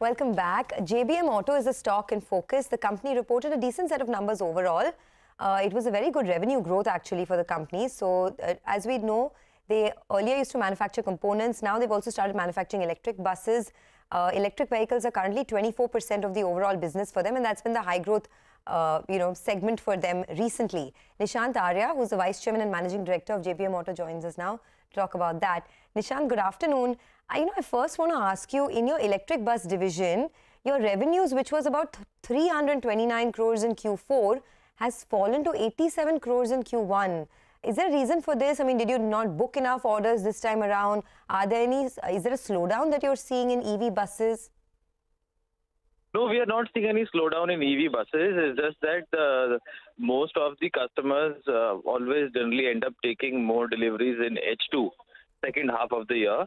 Welcome back. JBM Auto is a stock in focus. The company reported a decent set of numbers overall. It was a very good revenue growth actually for the company. So as we know, they earlier used to manufacture components. Now they've also started manufacturing electric buses. Electric vehicles are currently 24% of the overall business for them, and that's been the high growth segment for them recently. Nishant Arya, who's the Vice Chairman and Managing Director of JBM Auto, joins us now to talk about that. Nishant, good afternoon. I first want to ask you, in your electric bus division, your revenues, which was about 329 crores in Q4, has fallen to 87 crores in Q1. Is there a reason for this? I mean, did you not book enough orders this time around? Is there a slowdown that you're seeing in EV buses? No, we are not seeing any slowdown in EV buses. It's just that most of the customers always generally end up taking more deliveries in H2, second half of the year.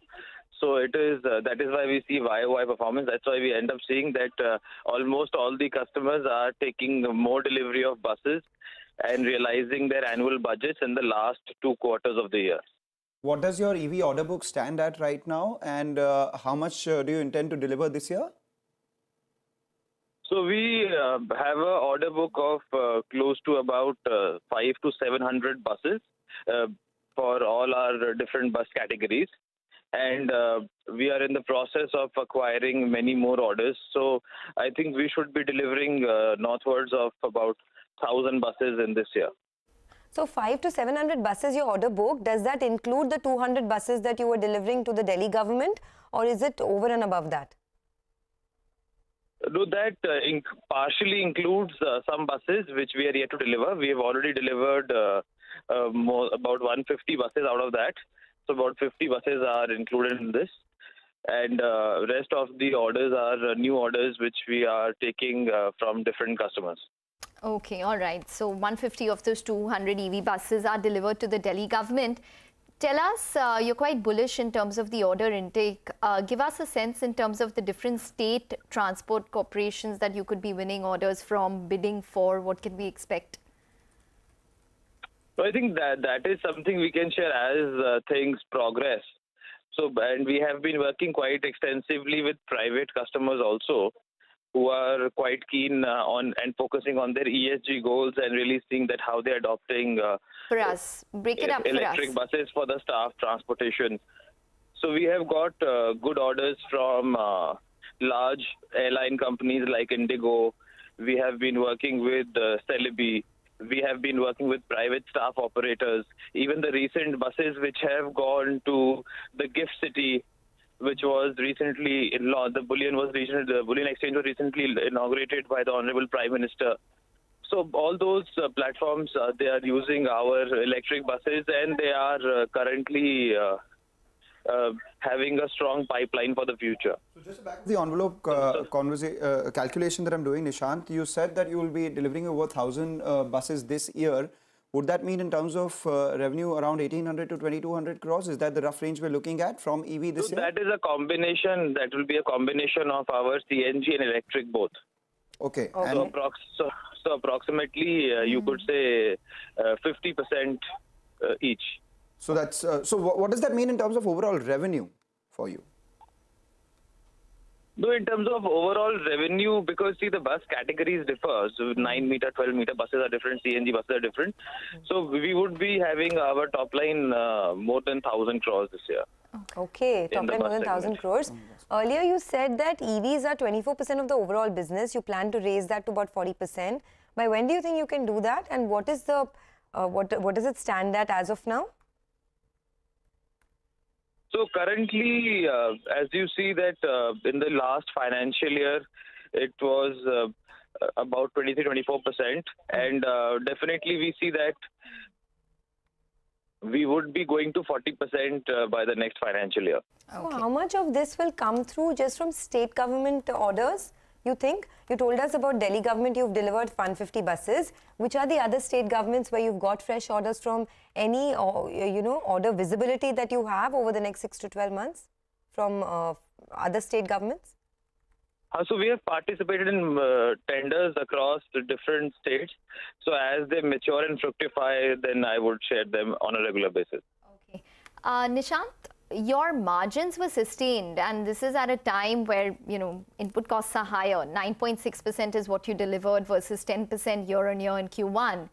So it is that is why we see YOY performance. That's why we end up seeing that almost all the customers are taking more delivery of buses and realizing their annual budgets in the last 2 quarters of the year. What does your EV order book stand at right now, and how much do you intend to deliver this year? So we have an order book of close to about 500 to 700 buses for all our different bus categories. And we are in the process of acquiring many more orders. So I think we should be delivering northwards of about 1,000 buses in this year. So 500 to 700 buses your order book. Does that include the 200 buses that you were delivering to the Delhi government, or is it over and above that? No, that partially includes some buses which we are yet to deliver. We have already delivered about 150 buses out of that. So about 50 buses are included in this. And rest of the orders are new orders which we are taking from different customers. Okay, all right. So 150 of those 200 EV buses are delivered to the Delhi government. Tell us, you're quite bullish in terms of the order intake. Give us a sense in terms of the different state transport corporations that you could be winning orders from, bidding for. What can we expect? So I think that is something we can share as things progress. So, and we have been working quite extensively with private customers also, who are quite keen on and focusing on their ESG goals and really seeing that how they're adopting for us, break it up electric for us. buses for the staff transportation. So we have got good orders from large airline companies like Indigo. We have been working with Celebi. We have been working with private staff operators. Even the recent buses which have gone to the gift city, which was recently the bullion exchange was recently inaugurated by the Honorable Prime Minister. So all those platforms, they are using our electric buses, and they are currently having a strong pipeline for the future. So just back to the envelope calculation that I'm doing, Nishant, you said that you will be delivering over 1,000 buses this year. Would that mean in terms of revenue around 1,800 to 2,200 crores? Is that the rough range we're looking at from EV this year? That is a combination. That will be a combination of our CNG and electric both. Okay. So approximately, you could say 50% each. So that's so. What does that mean in terms of overall revenue for you? No, in terms of overall revenue, because see the bus categories differ. So 9-meter, 12-meter buses are different, CNG buses are different. So we would be having our top line more than 1,000 crores this year. Okay, top line more than 1,000 crores. Earlier you said that EVs are 24% of the overall business. You plan to raise that to about 40%. By when do you think you can do that? And what is the what does it stand at as of now? So currently, as you see that in the last financial year, it was about 23-24%, and definitely we see that we would be going to 40% by the next financial year. So how much of this will come through just from state government orders, you think? You told us about Delhi government, you've delivered 150 buses. Which are the other state governments where you've got fresh orders from? Any, order visibility that you have over the next 6 to 12 months from other state governments? So we have participated in tenders across the different states. So as they mature and fructify, then I would share them on a regular basis. Okay. Nishant, your margins were sustained, and this is at a time where, you know, input costs are higher. 9.6% is what you delivered versus 10% year on year in Q1.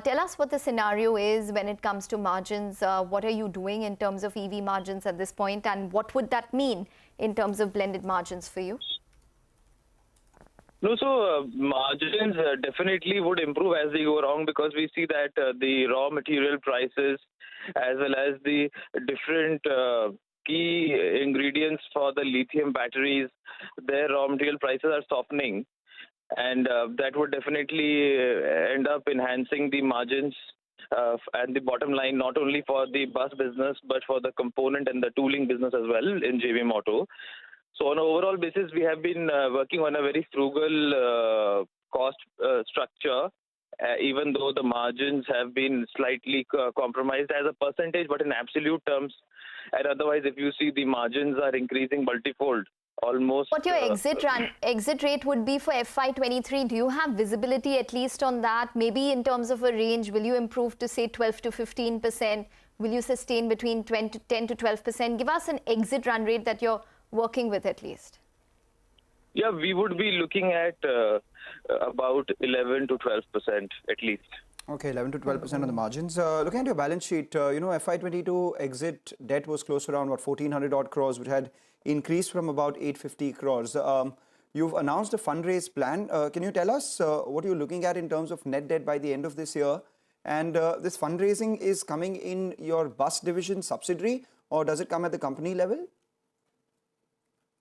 Tell us what the scenario is when it comes to margins. What are you doing in terms of EV margins at this point, and what would that mean in terms of blended margins for you? No, so margins definitely would improve as we go along, because we see that the raw material prices as well as the different key ingredients for the lithium batteries, their raw material prices are softening, and that would definitely end up enhancing the margins and the bottom line, not only for the bus business but for the component and the tooling business as well in JBM Auto. So on an overall basis, we have been working on a very frugal cost structure, even though the margins have been slightly compromised as a percentage, but in absolute terms. And otherwise, if you see, the margins are increasing multifold, almost. What your exit rate would be for FY23? Do you have visibility at least on that? Maybe in terms of a range, will you improve to say 12 to 15%? Will you sustain between 10 to 12%? Give us an exit run rate that you're working with at least. Yeah, we would be looking at about 11 to 12% at least. Okay, 11 to 12% on the margins. Looking at your balance sheet, you know, FY22 exit debt was close to around, what, 1,400 odd crores, which had increased from about 850 crores. You've announced a fundraise plan. Can you tell us what you're looking at in terms of net debt by the end of this year? And this fundraising is coming in your bus division subsidiary, or does it come at the company level?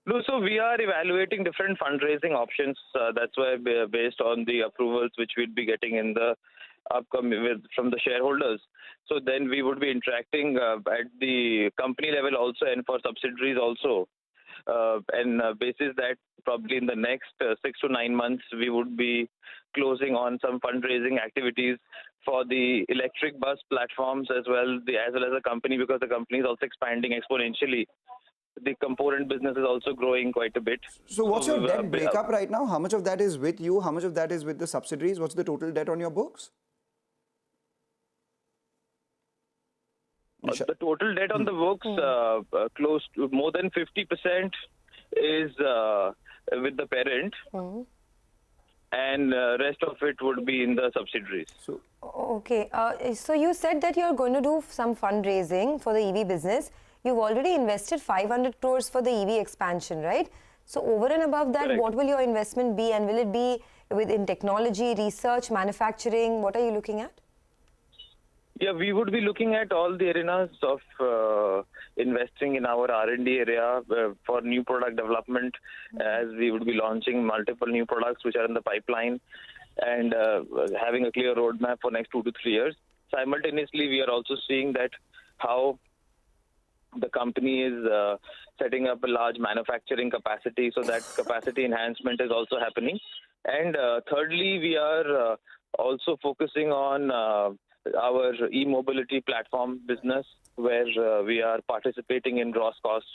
No, so we are evaluating different fundraising options. That's why, based on the approvals which we'd be getting in the upcoming from the shareholders. So then we would be interacting at the company level also, and for subsidiaries also. And basis that probably in the next 6 to 9 months, we would be closing on some fundraising activities for the electric bus platforms as well as a company, because the company is also expanding exponentially. The component business is also growing quite a bit. So what's your debt breakup right now? How much of that is with you? How much of that is with the subsidiaries? What's the total debt on your books? The total debt on the books, close to more than 50% is with the parent, and rest of it would be in the subsidiaries. So, okay, so you said that you're going to do some fundraising for the EV business. You've already invested 500 crores for the EV expansion, right? So over and above that, Correct. What will your investment be, and will it be within technology, research, manufacturing? What are you looking at? Yeah, we would be looking at all the arenas of investing in our R&D area for new product development, as we would be launching multiple new products which are in the pipeline, and having a clear roadmap for next 2 to 3 years. Simultaneously, we are also seeing that how the company is setting up a large manufacturing capacity, so that capacity enhancement is also happening. And thirdly, we are also focusing on our e-mobility platform business, where we are participating in gross cost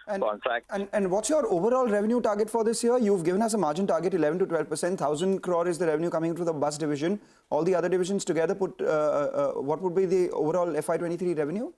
contracts. And what's your overall revenue target for this year? You've given us a margin target 11 to 12%. 1,000 crore is the revenue coming through the bus division. All the other divisions together, what would be the overall FY23 revenue?